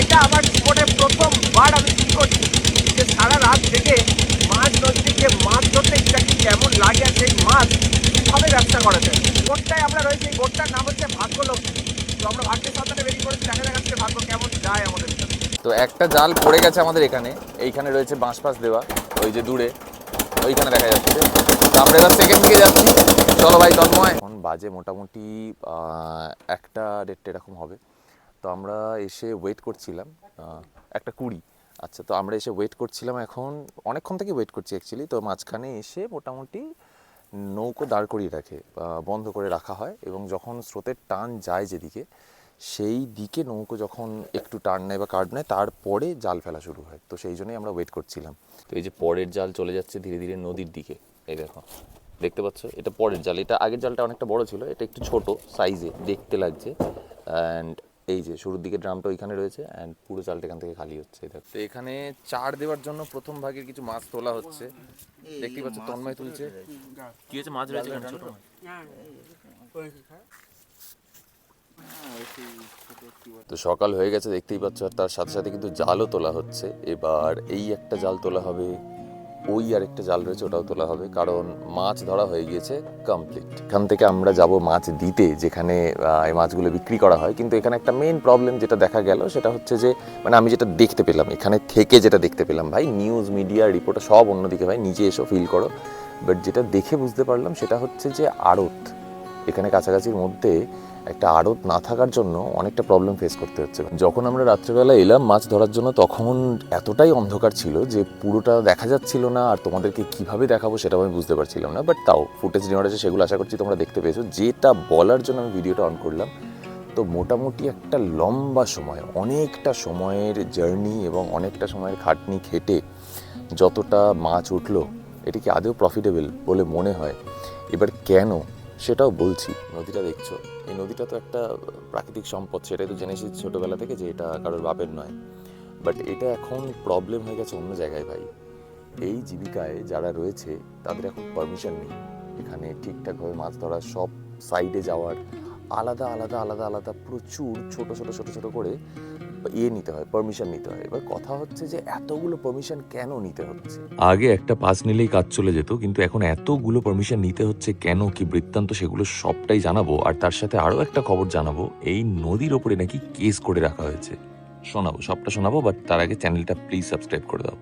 এটা আমার জীবনে প্রথমবার আমি ফিল করছি যে সারা রাত থেকে মাছ নদীতে গিয়ে মাছ ধরতে এক্স্যাক্টলি কেমন লাগে আর সেই মাছ কীভাবে ব্যবসা করা যায়। বোটটায় আমরা রয়েছি, এই বোটটার নাম হচ্ছে ভাগ্যলক্ষ্মী। তো আমরা ভাগ্যের সাথে বেরিয়ে পড়েছি, দেখা যাক আজকে ভাগ্য কেমন যায় আমাদের। তো একটা জাল পড়ে গেছে আমাদের এখানে, এইখানে রয়েছে বাঁশ ফাঁস দেওয়া, ওই যে দূরে ওইখানে দেখা যাচ্ছে। তো আমরা এবার সেকেন্ড দিকে যাচ্ছি, চলো ভাই তন্ময়। এখন বাজে মোটামুটি 1:30 এরকম হবে। তো আমরা এসে ওয়েট করছিলাম 1:20। আচ্ছা, তো আমরা এসে ওয়েট করছিলাম, এখন অনেকক্ষণ থেকে ওয়েট করছি অ্যাকচুয়ালি। তো মাঝখানে এসে মোটামুটি নৌকো দাঁড় করিয়ে রাখে, বন্ধ করে রাখা হয়, এবং যখন স্রোতের টান যায় যেদিকে, সেই দিকে নৌকো যখন একটু টার্ন নেয় বা কার্ড নেয়, তারপরে জাল ফেলা শুরু হয়। তো সেই জন্যই আমরা ওয়েট করছিলাম। তো এই যে পরের জাল চলে যাচ্ছে ধীরে ধীরে নদীর দিকে, এই দেখো, দেখতে পাচ্ছ, এটা পরের জাল। এটা আগের জালটা অনেকটা বড় ছিল, এটা একটু ছোট সাইজে দেখতে লাগছে। অ্যান্ড এই যে শুরুর দিকে ড্রামটা ওইখানে রয়েছে, অ্যান্ড পুরো জালটা এখান থেকে খালি হচ্ছে। তো এখানে চার দেওয়ার জন্য প্রথম ভাগের কিছু মাছ তোলা হচ্ছে, দেখতেই পাচ্ছ তন্ময় তুলছে। কি হয়েছে, মাছ রয়েছে ছোট মাছ। তো সকাল হয়ে গেছে দেখতেই পাচ্ছ, আর তার সাথে সাথে কিন্তু জালও তোলা হচ্ছে। এবার এই একটা জাল তোলা হবে, ওই আরেকটা জাল রয়েছে ওটাও তোলা হবে, কারণ মাছ ধরা হয়ে গিয়েছে কমপ্লিট। এখান থেকে আমরা যাব মাছ দিতে, যেখানে এই মাছগুলো বিক্রি করা হয়। কিন্তু এখানে একটা মেন প্রবলেম যেটা দেখা গেল, সেটা হচ্ছে যে, মানে আমি যেটা দেখতে পেলাম এখানে থেকে, যেটা দেখতে পেলাম ভাই, নিউজ মিডিয়া রিপোর্টার সব অন্যদিকে, ভাই নিজে এসো ফিল করো। বাট যেটা দেখে বুঝতে পারলাম সেটা হচ্ছে যে আড়ত, এখানে কাছাকাছির মধ্যে একটা আড়ত না থাকার জন্য অনেকটা প্রবলেম ফেস করতে হচ্ছে। যখন আমরা রাত্রেবেলা এলাম মাছ ধরার জন্য, তখন এতটাই অন্ধকার ছিল যে পুরোটা দেখা যাচ্ছিল না, আর তোমাদেরকে কিভাবে দেখাবো সেটাও আমি বুঝতে পারছিলাম না। বাট তাও ফুটেজ নেওয়ার আছে, সেগুলো আশা করছি তোমরা দেখতে পেয়েছো। যেটা বলার জন্য আমি ভিডিওটা অন করলাম, তো মোটামুটি একটা লম্বা সময়, অনেকটা সময়ের জার্নি এবং অনেকটা সময়ের খাটনি খেটে যতটা মাছ উঠলো, এটা কি আদৌ প্রফিটেবল বলে মনে হয়? এবার কেন সেটাও বলছি। নদীটা দেখছো, এই নদীটা তো একটা প্রাকৃতিক সম্পদ, সেটাই তো জেনেছি ছোটোবেলা থেকে যে এটা কারোর বাপের নয়। বাট এটা এখন প্রবলেম হয়ে গেছে অন্য জায়গায় ভাই। এই জীবিকায় যারা রয়েছে তাদের এখন পারমিশন নেই এখানে ঠিকঠাকভাবে মাছ ধরার, সব সাইডে যাওয়ার আলাদা আলাদা আলাদা আলাদা প্রচুর ছোট ছোট ছোট ছোট করে নিতে হয়, পারমিশন নিতে হয়। এবার কথা হচ্ছে যে এতগুলো পারমিশন কেন নিতে হচ্ছে? আগে একটা পাস নিলেই কাজ চলে যেত, কিন্তু এখন এতগুলো পারমিশন নিতে হচ্ছে কেন, কি বৃত্তান্ত, সেগুলো সবটাই জানাবো। আর তার সাথে আরও একটা খবর জানাবো, এই নদীর ওপরে নাকি কেস করে রাখা হয়েছে। শোনাবো, সবটা শোনাবো, বাট তার আগে চ্যানেলটা প্লিজ সাবস্ক্রাইব করে দাও।